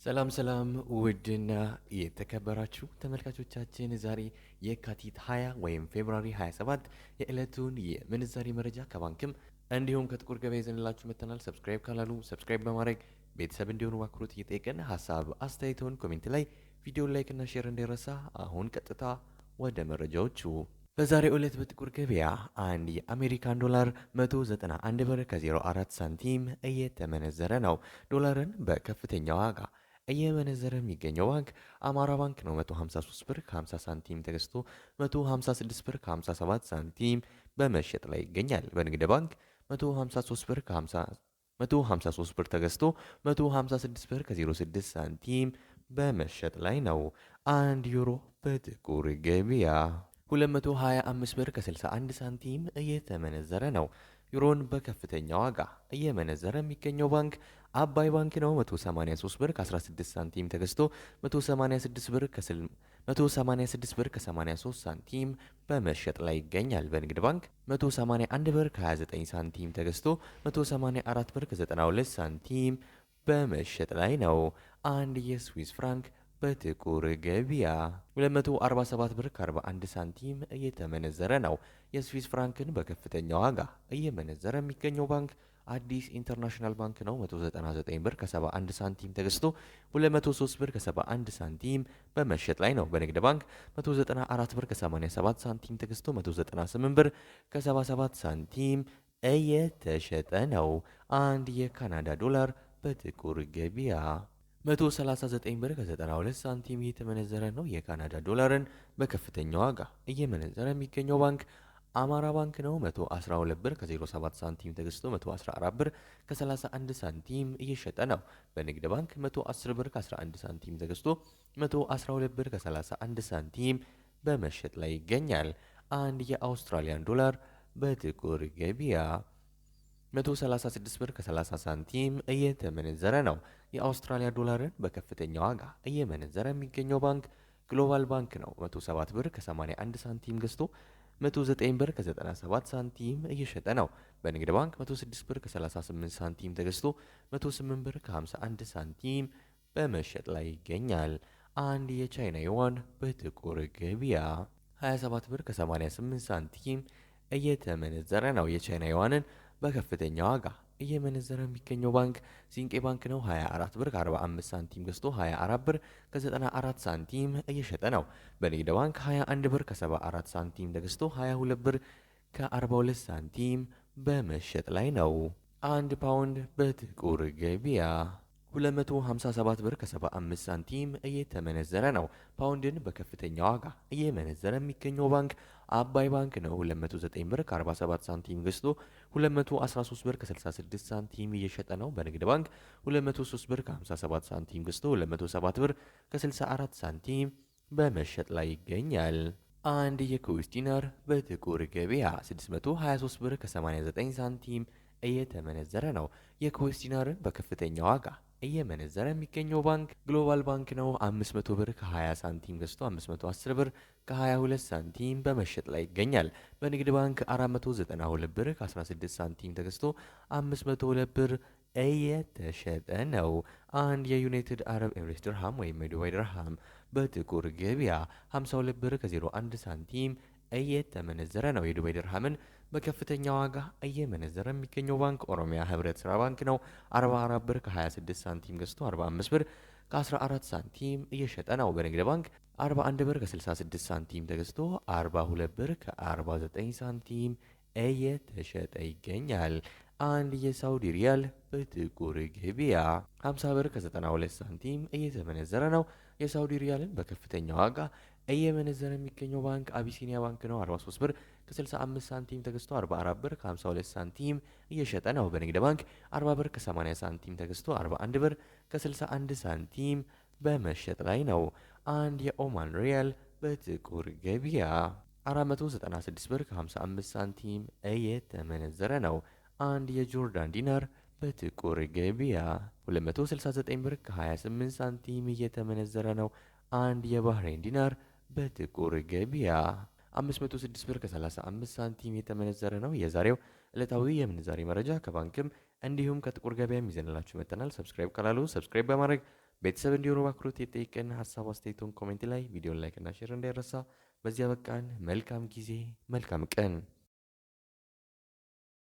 ሰላም ሰላም ውድና የተከበራችሁ ተመልካቾቻችን ዛሬ የካቲት 20 ወይም ፌብሩዋሪ 27 የዕለቱን የምንዛሬ መረጃ ከባንክም እንዲሁም ከጥቁር ገበያ ይዘንላችሁ መጥተናል። ሰብስክራይብ ካላሉ ሰብስክራይብ በማድረግ ቤተሰብ እንዲሆኑ በአክብሮት እየጠየቅን ሀሳብ አስተያየቶን ኮሜንት ላይ ቪዲዮ ላይክ እና ሼር እንዳይረሳ። አሁን ቀጥታ ወደ መረጃዎቹ። በዛሬው ዕለት በጥቁር ገበያ አንድ የአሜሪካን ዶላር 191 ብር ከ04 ሳንቲም እየተመነዘረ ነው። ዶላርን በከፍተኛ ዋጋ እየመነዘረ የሚገኘው ባንክ አማራ ባንክ ነው። 153 ብር ከ50 ሳንቲም ተገዝቶ 156 ብር ከ57 ሳንቲም በመሸጥ ላይ ይገኛል። በንግድ ባንክ 153 ብር ከ50 153 ብር ተገዝቶ 156 ብር ከ06 ሳንቲም በመሸጥ ላይ ነው። 1 ዩሮ በጥቁር ገበያ 225 ብር ከ61 ሳንቲም እየተመነዘረ ነው። ዩሮን በከፍተኛ ዋጋ እየመነዘረ የሚገኘው ባንክ አባይ ባንክ ነው። 183 ብር ከ16 ሳንቲም ተገዝቶ 186 ብር ከ83 ሳንቲም በመሸጥ ላይ ይገኛል። በንግድ ባንክ 181 ብር ከ29 ሳንቲም ተገዝቶ 184 ብር ከ92 ሳንቲም በመሸጥ ላይ ነው። አንድ የስዊስ ፍራንክ በጥቁር ገበያ 247 ብር ከ41 ሳንቲም እየተመነዘረ ነው። የስዊስ ፍራንክን በከፍተኛ ዋጋ እየመነዘረ የሚገኘው ባንክ አዲስ ኢንተርናሽናል ባንክ ነው። 199 ብር ከ71 ሳንቲም ተገዝቶ 203 ብር ከ71 ሳንቲም በመሸጥ ላይ ነው። በንግድ ባንክ 194 ብር ከ87 ሳንቲም ተገዝቶ 198 ብር ከ77 ሳንቲም እየተሸጠ ነው። አንድ የካናዳ ዶላር በጥቁር ገበያ 139 ብር ከ92 ሳንቲም እየተመነዘረ ነው። የካናዳ ዶላርን በከፍተኛ ዋጋ እየመነዘረ የሚገኘው ባንክ አማራ ባንክ ነው። 112 ብር ከ07 ሳንቲም ተገዝቶ 114 ብር ከ31 ሳንቲም እየሸጠ ነው። በንግድ ባንክ 110 ብር ከ11 ሳንቲም ተገዝቶ 112 ብር ከ31 ሳንቲም በመሸጥ ላይ ይገኛል። አንድ የአውስትራሊያን ዶላር በጥቁር ገበያ 136 ብር ከ30 ሳንቲም እየተመነዘረ ነው። የአውስትራሊያ ዶላርን በከፍተኛ ዋጋ እየመነዘረ የሚገኘው ባንክ ግሎባል ባንክ ነው። 107 ብር ከ81 ሳንቲም ገዝቶ 109 ብር ከ97 ሳንቲም እየሸጠ ነው። በንግድ ባንክ 106 ብር ከ38 ሳንቲም ተገዝቶ 108 ብር ከ51 ሳንቲም በመሸጥ ላይ ይገኛል። አንድ የቻይና ዩዋን በጥቁር ገበያ 27 ብር ከ88 ሳንቲም እየተመነዘረ ነው። የቻይና ዩዋንን በከፍተኛ ዋጋ እየመነዘረ የሚገኘው ባንክ ሲንቄ ባንክ ነው። 24 ብር ከ45 ሳንቲም ገዝቶ 24 ብር ከ94 ሳንቲም እየሸጠ ነው። በንግድ ባንክ 21 ብር ከ74 ሳንቲም ተገዝቶ 22 ብር ከ42 ሳንቲም በመሸጥ ላይ ነው። አንድ ፓውንድ በጥቁር ገበያ 257 ብር ከ75 ሳንቲም እየተመነዘረ ነው። ፓውንድን በከፍተኛ ዋጋ እየመነዘረ የሚገኘው ባንክ አባይ ባንክ ነው። 209 ብር ከ47 ሳንቲም ገዝቶ 213 ብር ከ66 ሳንቲም እየሸጠ ነው። በንግድ ባንክ 203 ብር ከ57 ሳንቲም ገዝቶ 207 ብር ከ64 ሳንቲም በመሸጥ ላይ ይገኛል። አንድ የኩዌስ ዲናር በጥቁር ገበያ 623 ብር ከ89 ሳንቲም እየተመነዘረ ነው። የኩዌስ ዲናርን በከፍተኛ ዋጋ እየመነዘረ የሚገኘው ባንክ ግሎባል ባንክ ነው። 500 ብር ከ20 ሳንቲም ገዝቶ 510 ብር ከ22 ሳንቲም በመሸጥ ላይ ይገኛል። በንግድ ባንክ 492 ብር ከ16 ሳንቲም ተገዝቶ 502 ብር እየተሸጠ ነው። አንድ የዩናይትድ አረብ ኤምሬትስ ድርሃም ወይም የዱባይ ድርሃም በጥቁር ገበያ 52 ብር ከ01 ሳንቲም እየተመነዘረ ነው። የዱባይ ድርሃምን በከፍተኛ ዋጋ እየመነዘረ የሚገኘው ባንክ ኦሮሚያ ህብረት ስራ ባንክ ነው። 44 ብር ከ26 ሳንቲም ገዝቶ 45 ብር ከ14 ሳንቲም እየሸጠ ነው። በንግድ ባንክ 41 ብር ከ66 ሳንቲም ተገዝቶ 42 ብር ከ49 ሳንቲም እየተሸጠ ይገኛል። አንድ የሳውዲ ሪያል በጥቁር ገበያ 50 ብር ከ92 ሳንቲም እየተመነዘረ ነው። የሳውዲ ሪያልን በከፍተኛ ዋጋ እየመነዘረ የሚገኘው ባንክ አቢሲኒያ ባንክ ነው። 43 ብር ከ65 ሳንቲም ተገዝቶ 44 ብር ከ52 ሳንቲም እየሸጠ ነው። በንግድ ባንክ 40 ብር ከ80 ሳንቲም ተገዝቶ 41 ብር ከ61 ሳንቲም በመሸጥ ላይ ነው። አንድ የኦማን ሪያል በጥቁር ገበያ 496 ብር ከ55 ሳንቲም እየተመነዘረ ነው። አንድ የጆርዳን ዲናር በጥቁር ገበያ 269 ብር ከ28 ሳንቲም እየተመነዘረ ነው። አንድ የባህሬን ዲናር በጥቁር ገበያ 506 ብር ከ35 ሳንቲም የተመነዘረ ነው። የዛሬው ዕለታዊ የምንዛሬ መረጃ ከባንክም እንዲሁም ከጥቁር ገበያ ይዘንላችሁ መጥተናል። ሰብስክራይብ ካላሉ ሰብስክራይብ በማድረግ ቤተሰብ እንዲሆኑ በአክብሮት የጠየቅን። ሀሳብ አስተያየቶን ኮሜንት ላይ፣ ቪዲዮን ላይክ እና ሼር እንዳይረሳ። በዚያ በቃን። መልካም ጊዜ፣ መልካም ቀን።